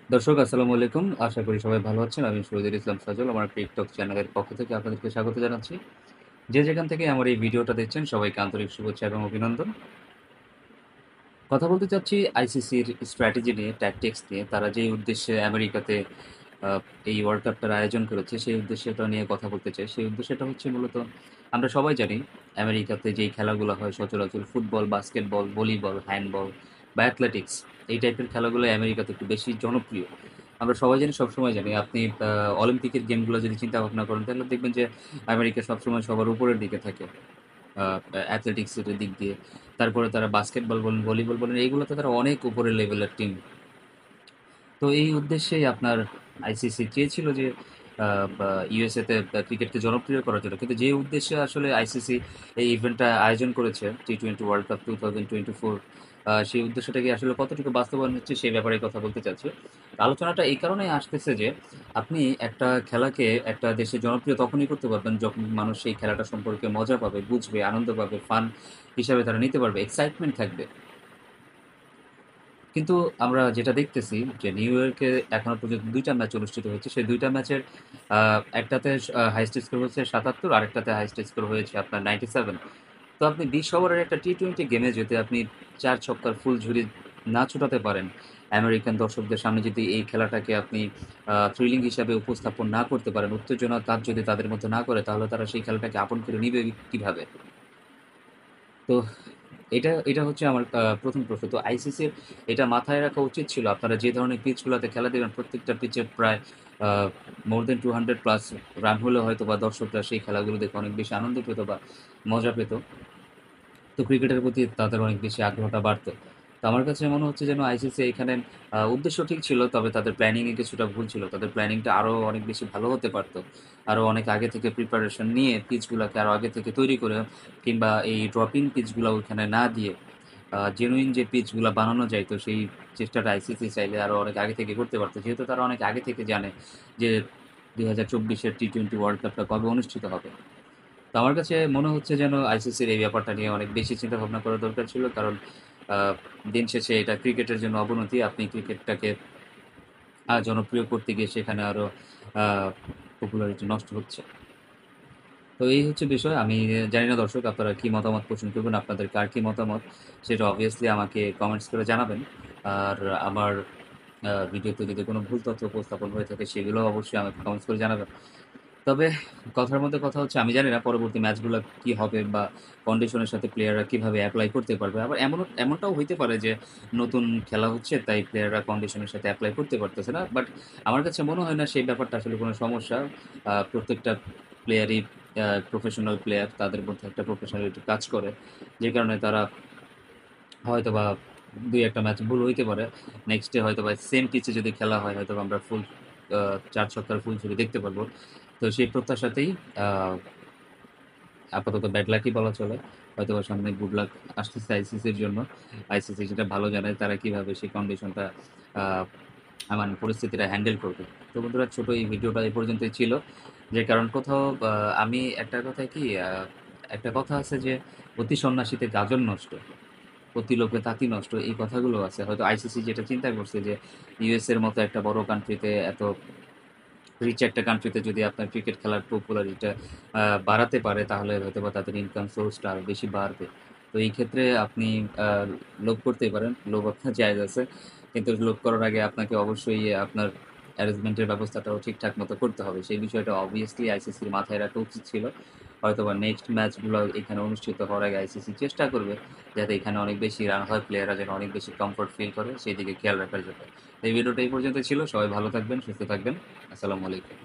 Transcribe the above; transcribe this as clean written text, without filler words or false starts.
দর্শক আসসালামু আলাইকুম। আশা করি সবাই ভালো আছেন। আমি শহীদুল ইসলাম সজল। আমার টিকটক চ্যানেলের পক্ষ থেকে আপনাদেরকে স্বাগত জানাচ্ছি। যে যেখান থেকে আমার এই ভিডিওটা দেখছেন সবাইকে আন্তরিক শুভেচ্ছা এবং অভিনন্দন। কথা বলতে চাচ্ছি আইসিসির স্ট্র্যাটেজি নিয়ে, ট্যাকটিক্স নিয়ে। তারা যেই উদ্দেশ্যে আমেরিকাতে আ এই ওয়ার্ল্ড কাপটার আয়োজন করেছে, সেই উদ্দেশ্যটা নিয়ে কথা বলতে চাই। সেই উদ্দেশ্যটা হচ্ছে মূলত আমরা সবাই জানি আমেরিকাতে যেই খেলাগুলো হয় সচরাচর ফুটবল, বাস্কেটবল, ভলিবল, হ্যান্ডবল বা অ্যাথলেটিক্স এই টাইপের খেলাগুলো আমেরিকাতে একটু বেশি জনপ্রিয়। আমরা সবাই জানি, সবসময় জানি। আপনি অলিম্পিকের গেমগুলো যদি চিন্তা ভাবনা করেন তাহলে দেখবেন যে আমেরিকা সবসময় সবার উপরের দিকে থাকে। আ অ্যাথলেটিক্স এর দিক দিয়ে। তারপরে তারা বাস্কেটবল বলুন, ভলিবল বলুন, এইগুলোতে তারা অনেক উপরের লেভেলের টিম। তো এই উদ্দেশ্যেই আপনার আইসিসি চেয়েছিল যে ইউএসএ তে ক্রিকেটকে জনপ্রিয় করার জন্য। কিন্তু যে উদ্দেশ্যে আসলে আইসিসি এই ইভেন্টটা আয়োজন করেছে টি-টোয়েন্টি ওয়ার্ল্ড কাপ 2024, সেই উদ্দেশ্যটা কি আসলে কতটুকু বাস্তবায়ন হচ্ছে সেই ব্যাপারে কথা বলতে চাচ্ছি। আলোচনাটা এই কারণেই আসতেছে যে আপনি একটা খেলাকে একটা দেশে জনপ্রিয় তখনই করতে পারবেন যখন মানুষ সেই খেলাটা সম্পর্কে মজা পাবে, বুঝবে, আনন্দ পাবে, ফান হিসাবে তারা নিতে পারবে, এক্সাইটমেন্ট থাকবে। কিন্তু আমরা যেটা দেখতেছি যে নিউ ইয়র্কে এখনো পর্যন্ত ২ টা ম্যাচ অনুষ্ঠিত হয়েছে। সেই ২ টা ম্যাচের একটাতে হাইয়েস্ট স্কোর হচ্ছে ৭৭, আরেকটাতে হাইয়েস্ট স্কোর হয়েছে আপনার 97। তো আপনি ২০ ওভারের একটা টি-টোয়েন্টি গেমে যদি আপনি ৪ ছক্কার ফুলঝুরি না ছোটাতে পারেন, আমেরিকান দর্শকদের সামনে যদি এই খেলাটাকে আপনি থ্রিলিং হিসাবে উপস্থাপন না করতে পারেন, উত্তেজনার কাজ যদি তাদের মধ্যে না করে, তাহলে তারা সেই খেলাটাকে আপন করে নিবে কিভাবে? তো এটা হচ্ছে আমার ১ম প্রশ্ন। তো আইসিসির এটা মাথায় রাখা উচিত ছিল। আপনারা যে ধরনের পিচগুলাতে খেলা দিবেন, প্রত্যেকটা পিচে প্রায় আ মোর দ্যান 200 প্লাস রান হলে হয়তোবা দর্শকরা সেই খেলাগুলো দেখে অনেক বেশি আনন্দ পেত বা মজা পেত। তো ক্রিকেটের প্রতি তাদের অনেক বেশি আগ্রহটা বাড়ত। তো আমার কাছে মনে হচ্ছে যেন আইসিসি এখানে উদ্দেশ্য ঠিক ছিল, তবে তাদের প্ল্যানিং এ কিছুটা ভুল ছিল। তাদের প্ল্যানিংটা আরো অনেক বেশি ভালো হতে পারত। আরো অনেক আগে থেকে প্রিপারেশন নিয়ে পিচগুলাকে আরো আগে থেকে তৈরি করে কিংবা এই ড্রপিং পিচগুলা ওইখানে না দিয়ে জেনুইন যে পিচগুলা বানানো যাইত সেই চেষ্টাটা আইসিসি চাইলে আরো অনেক আগে থেকে করতে পারত। যেহেতু তারা অনেক আগে থেকে জানে যে ২০২৪ এর টি-টোয়েন্টি ওয়ার্ল্ড কাপটা কবে অনুষ্ঠিত হবে। তো আমার কাছে মনে হচ্ছে যেন আইসিসির এই ব্যাপারটা নিয়ে অনেক বেশি চিন্তা ভাবনা করা দরকার ছিল। কারণ আ দিন শেষে এটা ক্রিকেটের জন্য অবনতি। আপনি ক্রিকেটটাকে জনপ্রিয় করতে গিয়ে সেখানে আরো আ পপুলারিটি নষ্ট হচ্ছে। তো এই হচ্ছে বিষয়। আমি জানি না দর্শক আপনারা কি মতামত পোষণ করবেন। আপনাদের কার কি মতামত সেটা obviously আমাকে কমেন্টস করে জানাবেন। আর আমার ভিডিওতে যদি কোনো ভুল তথ্য উপস্থাপন হয়ে থাকে সেগুলোও অবশ্যই আমাকে কমেন্টস করে জানাবেন। তবে কথার মধ্যে কথা হচ্ছে আমি জানি না পরবর্তী ম্যাচগুলা কি হবে বা কন্ডিশনের সাথে প্লেয়াররা কিভাবে এপ্লাই করতে পারবে। আবার এমনটাও হইতে পারে যে নতুন খেলা হচ্ছে তাই প্লেয়াররা কন্ডিশনের সাথে এপ্লাই করতে পারতেছে না। বাট আমার কাছে মনে হয় না সেই ব্যাপারটা আসলে কোনো সমস্যা। প্রত্যেকটা প্লেয়ারই প্রফেশনাল প্লেয়ার। তাদের মধ্যে একটা প্রফেশনালিটি কাজ করে। যে কারণে তারা হয়তোবা ২-১ টা ম্যাচ ভুল হইতে পারে। নেক্সট ডে হয়তোবা সেম পিচে যদি খেলা হয় হয়তোবা আমরা ফুল ৪ ছক্কার ফুলঝুরি দেখতে পারবো। তো সেই প্রত্যাশাতেই আ আপাতত ব্যাড লাকই বলা চলে। হয়তোবা সামনে গুড লাক আসতেছে আইসিসির জন্য। আইসিসি সেটা ভালো জানে তারা কিভাবে সেই কন্ডিশনটা আ মানে পরিস্থিতিটা হ্যান্ডেল করবে। তো বন্ধুরা ছোট এই ভিডিওটা এ পর্যন্তই ছিল। যে কারণ কোথাও আমি একটা কথায় কি একটা কথা আছে যে, "অতি সন্ন্যাসীতে গাজন নষ্ট।" "অতি লোভে তাঁতি নষ্ট" এই কথাগুলো আছে। হয়তো আইসিসি যেটা চিন্তা করছে যে ইউএস এর মতো একটা বড় কান্ট্রিতে এত রিচ একটা কান্ট্রিতে যদি আপনার ক্রিকেট খেলার পপুলারিটিটা আ বাড়াতে পারে তাহলে হয়তোবা তাদের ইনকাম সোর্সটা আরো বেশি বাড়বে। তো এই ক্ষেত্রে আপনি আ লোভ করতেই পারেন। লোভ আপনার জায়েজ আছে। কিন্তু লোভ করার আগে আপনাকে অবশ্যই আপনার অ্যারেঞ্জমেন্ট এর ব্যবস্থাটাও ঠিকঠাক মতো করতে হবে। সেই বিষয়টা obviously আইসিসির মাথায় রাখা উচিত ছিল। হয়তোবা নেক্সট ম্যাচগুলো এখানে অনুষ্ঠিত হওয়ার আগে আইসিসি চেষ্টা করবে যাতে এখানে অনেক বেশি রান হয়, প্লেয়াররা যেন অনেক বেশি কমফোর্ট ফিল করে, সেদিকে খেয়াল রাখার জন্য। এই ভিডিওটা এই পর্যন্ত ছিল। সবাই ভালো থাকবেন, সুস্থ থাকবেন। আসসালামু আলাইকুম।